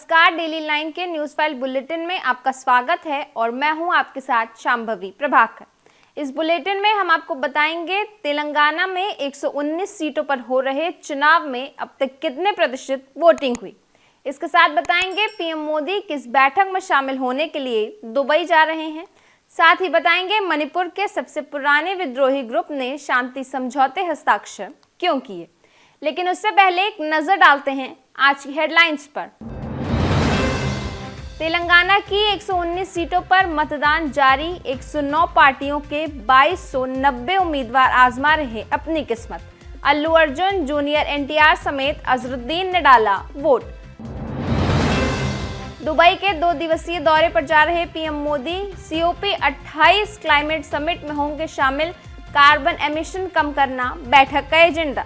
नमस्कार, daily line के news file bulletin में आपका स्वागत है और मैं हूं आपके साथ शांभवी प्रभाकर। इस बुलेटिन में हम आपको बताएंगे तेलंगाना में 119 सीटों पर हो रहे चुनाव में अब तक कितने प्रतिशत वोटिंग हुई। इसके साथ बताएंगे पीएम मोदी किस बैठक में शामिल होने के लिए दुबई जा रहे हैं। साथ ही बताएंगे मणिपुर के सबसे पुराने विद्रोही ग्रुप ने शांति समझौते हस्ताक्षर क्यों किए। लेकिन उससे पहले एक नजर डालते हैं आज की हेडलाइंस पर। तेलंगाना की 119 सीटों पर मतदान जारी। 109 पार्टियों के 2290 उम्मीदवार आजमा रहे अपनी किस्मत। अल्लू अर्जुन, जूनियर एनटीआर समेत अजरुद्दीन ने डाला वोट। दुबई के 2 दिवसीय दौरे पर जा रहे PM Modi COP28 climate summit में होंगे शामिल। कार्बन एमिशन कम करना बैठक का एजेंडा।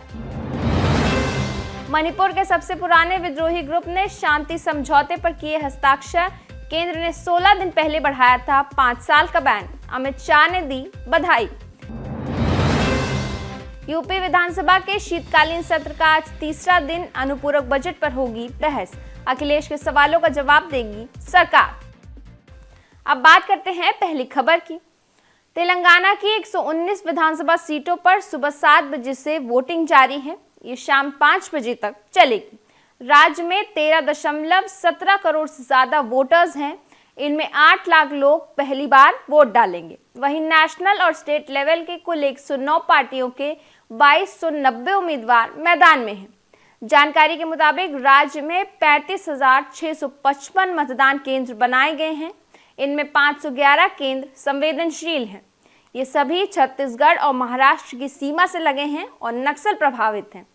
मणिपुर के सबसे पुराने विद्रोही ग्रुप ने शांति समझौते पर किए हस्ताक्षर। केंद्र ने 16 दिन पहले बढ़ाया था 5 साल का बैन। अमित शाह ने दी बधाई। यूपी विधानसभा के शीतकालीन सत्र का आज तीसरा दिन। अनुपूरक बजट पर होगी बहस। अखिलेश के सवालों का जवाब देगी सरकार। अब बात करते हैं पहली खबर की। तेलंगाना की 119 विधानसभा सीटों पर सुबह 7 बजे से वोटिंग जारी है। ये शाम 5 बजे तक चलेगी। राज्य में 13.17 करोड़ से ज्यादा वोटर्स हैं। इनमें 8 लाख लोग पहली बार वोट डालेंगे। वहीं नेशनल और स्टेट लेवल के कुल 109 पार्टियों के 2290 उम्मीदवार मैदान में हैं। जानकारी के मुताबिक राज्य में 35,655 मतदान केंद्र बनाए गए हैं। इनमें 511 केंद्र संवेदनशील हैं। ये सभी छत्तीसगढ़ और महाराष्ट्र की सीमा से लगे हैं और नक्सल प्रभावित हैं।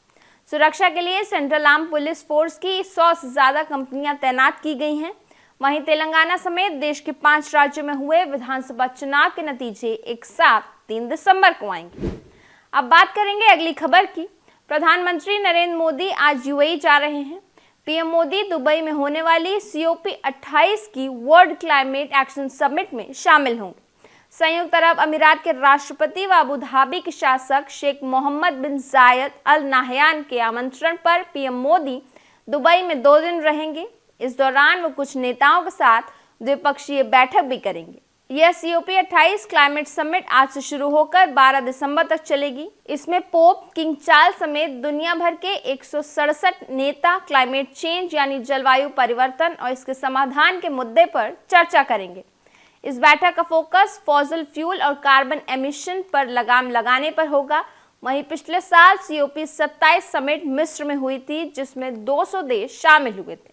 सुरक्षा के लिए सेंट्रल आर्म पुलिस फोर्स की 100 से ज्यादा कंपनियां तैनात की गई हैं। वहीं तेलंगाना समेत देश के 5 राज्यों में हुए विधानसभा चुनाव के नतीजे एक साथ 3 दिसंबर को आएंगे। अब बात करेंगे अगली खबर की। प्रधानमंत्री नरेंद्र मोदी आज UAE जा रहे हैं। पीएम मोदी दुबई में होने वाली COP28 की वर्ल्ड क्लाइमेट एक्शन समिट में शामिल होंगे। संयुक्त अरब अमीरात के राष्ट्रपति व अबू धाबी के शासक शेख मोहम्मद बिन जायद अल नाहयान के आमंत्रण पर पीएम मोदी दुबई में 2 दिन रहेंगे। इस दौरान वो कुछ नेताओं के साथ द्विपक्षीय बैठक भी करेंगे। यह COP28 क्लाइमेट समिट आज से शुरू होकर 12 दिसंबर तक चलेगी। इसमें पोप किंग चार्ल्स समेत दुनिया भर के 167 नेता क्लाइमेट चेंज यानी जलवायु परिवर्तन और इसके समाधान के मुद्दे पर चर्चा करेंगे। इस बैठक का फोकस फॉसिल फ्यूल और कार्बन एमिशन पर लगाम लगाने पर होगा। वहीं पिछले साल COP27 समिट मिस्र में हुई थी, जिसमें 200 देश शामिल हुए थे।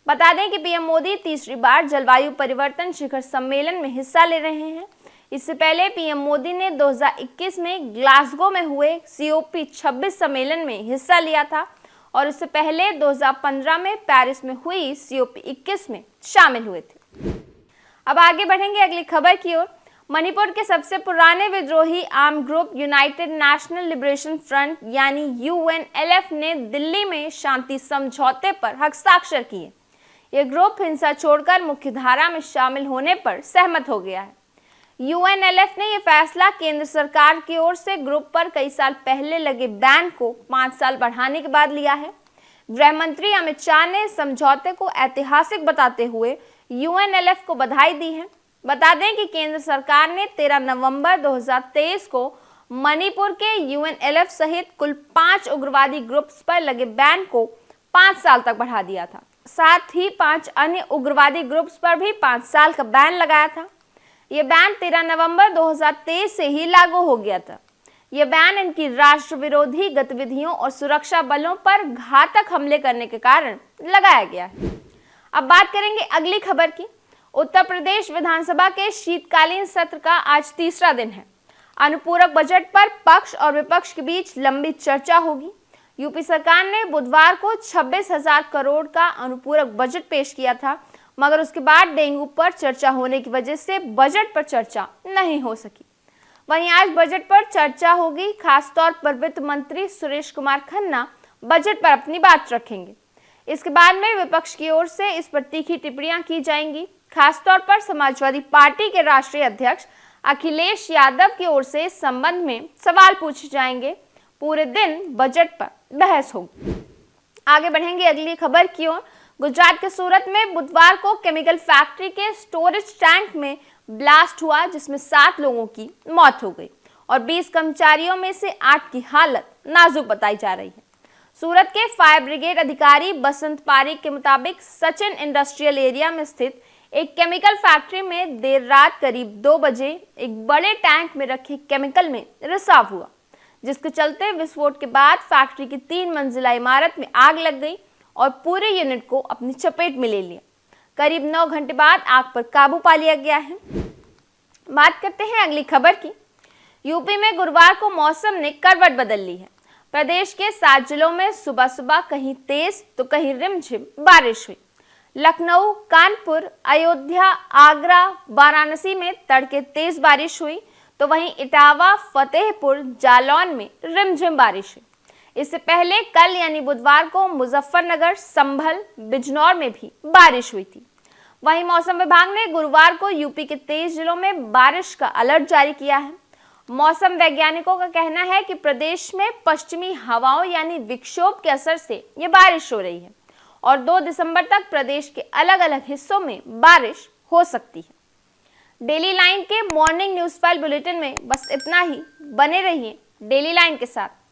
बता दें कि पीएम मोदी तीसरी बार जलवायु परिवर्तन शिखर सम्मेलन में हिस्सा ले रहे हैं। इससे पहले पीएम मोदी ने 2021 में ग्लासगो में हुए COP26 सम्मेलन में हिस्सा लिया था और उससे पहले 2015 में पेरिस में हुई COP21 में शामिल हुए थे। अब आगे बढ़ेंगे अगली खबर की ओर। मणिपुर के सबसे पुराने विद्रोही arm group United national liberation front यानी UNLF ने दिल्ली में शांति समझौते पर हस्ताक्षर किए। यह ग्रुप हिंसा छोड़कर मुख्यधारा में शामिल होने पर सहमत हो गया है। UNLF ने यह फैसला केंद्र सरकार की ओर से ग्रुप पर कई साल पहले लगे बैन को 5 साल बढ़ाने के बाद लिया है। गृह मंत्री अमित शाह ने समझौते को ऐतिहासिक बताते हुए UNLF को बधाई दी है। बता दें कि केंद्र सरकार ने 13 नवंबर 2023 को मणिपुर के UNLF सहित कुल 5 उग्रवादी ग्रुप्स पर लगे बैन को 5 साल तक बढ़ा दिया था। साथ ही 5 अन्य उग्रवादी ग्रुप्स पर भी 5 साल का बैन लगाया था। यह बैन 13 नवंबर 2023 से ही लागू हो गया था। यह बैन इनकी राष्ट्र विरोधी गतिविधियों और सुरक्षा बलों पर घातक हमले करने के कारण लगाया गया है। अब बात करेंगे अगली खबर की। उत्तर प्रदेश विधानसभा के शीतकालीन सत्र का आज तीसरा दिन है। अनुपूरक बजट पर पक्ष और विपक्ष के बीच लंबी चर्चा होगी। यूपी सरकार ने बुधवार को 26,000 करोड़ का अनुपूरक बजट पेश किया था, मगर उसके बाद डेंगू पर चर्चा होने की वजह से बजट पर चर्चा नहीं हो सकी। वहीं आज बजट पर चर्चा होगी। खासतौर पर वित्त मंत्री सुरेश कुमार खन्ना बजट पर अपनी बात रखेंगे। इसके बाद में विपक्ष की ओर से इस पर तीखी टिप्पणियां की जाएंगी। खासतौर पर समाजवादी पार्टी के राष्ट्रीय अध्यक्ष अखिलेश यादव की ओर से इस संबंध में सवाल पूछे जाएंगे। पूरे दिन बजट पर बहस होगी। आगे बढ़ेंगे अगली खबर की ओर। गुजरात के सूरत में बुधवार को केमिकल फैक्ट्री के स्टोरेज टैंक में ब्लास्ट हुआ, जिसमें 7 लोगों की मौत हो गई और 20 कर्मचारियों में से 8 की हालत नाजुक बताई जा रही है। सूरत के फायर ब्रिगेड अधिकारी बसंत पारीक के मुताबिक सचिन इंडस्ट्रियल एरिया में स्थित एक केमिकल फैक्ट्री में देर रात करीब 2 बजे एक बड़े टैंक में रखे केमिकल में रिसाव हुआ, जिसके चलते विस्फोट के बाद फैक्ट्री की 3 मंजिला इमारत में आग लग गई और पूरे यूनिट को अपनी चपेट में ले लिया। करीब 9 घंटे बाद आग पर काबू पा लिया गया है। बात करते हैं अगली खबर की। यूपी में गुरुवार को मौसम ने करवट बदल ली है। प्रदेश के 7 जिलों में सुबह सुबह कहीं तेज तो कहीं रिमझिम बारिश हुई। लखनऊ, कानपुर, अयोध्या, आगरा, वाराणसी में तड़के तेज बारिश हुई, तो वहीं इटावा, फतेहपुर, जालौन में रिमझिम बारिश हुई। इससे पहले कल यानी बुधवार को मुजफ्फरनगर, संभल, बिजनौर में भी बारिश हुई थी। वहीं मौसम विभाग ने गुरुवार को यूपी के 23 जिलों में बारिश का अलर्ट जारी किया है। मौसम वैज्ञानिकों का कहना है कि प्रदेश में पश्चिमी हवाओं यानी विक्षोभ के असर से ये बारिश हो रही है और 2 दिसंबर तक प्रदेश के अलग अलग हिस्सों में बारिश हो सकती है। डेली लाइन के मॉर्निंग न्यूज फाइल बुलेटिन में बस इतना ही। बने रहिए डेली लाइन के साथ।